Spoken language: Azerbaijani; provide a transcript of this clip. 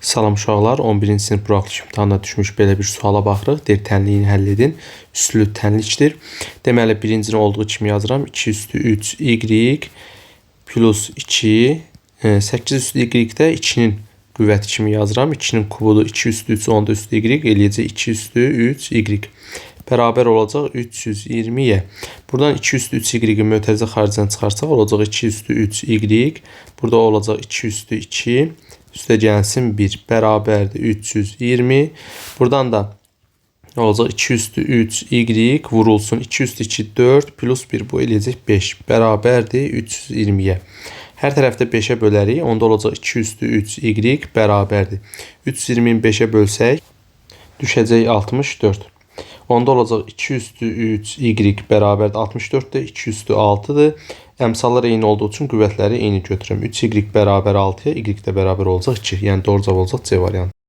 Salam uşaqlar, 11-ci sinif buraxılış imtahanına düşmüş belə bir suala baxırıq. Deyir, tənliyin həll edin. Üslü tənlikdir. Deməli, birincini olduğu kimi yazıram. 2 üstü 3 y plus 2. 8 üstü y-də 2-nin qüvvəti kimi yazıram. 2-nin kubudur. 2 üstü 3 10 üstü y eləyəcək 2 üstü 3 y. Bərabər olacaq 320-yə. Buradan 2 üstü 3 y-i mötərizə xaricdən çıxarsaq olacaq 2 üstü 3 y. Burada olacaq 2 üstü 2. Üstə gəlsin 1 bərabərdir 320. Buradan da olacaq 2 üstü 3 y vurulsun 2 üstü 2 4 plus 1 bu eləyəcək 5 bərabərdir 320-yə. Hər tərəfdə 5-ə bölərik. Onda olacaq 2 üstü 3 y bərabərdir. 320-ni 5-ə bölsək düşəcək 64. Onda olacaq 2 üstü 3 y bərabərdir 64-dir. 2 üstü 6-dır. Əmsallar eyni olduğu üçün qüvvətləri eyni götürürəm. 3y bərabər 6-ya, y də bərabər olacaq 2. Yəni doğru cavab olacaq C variantı.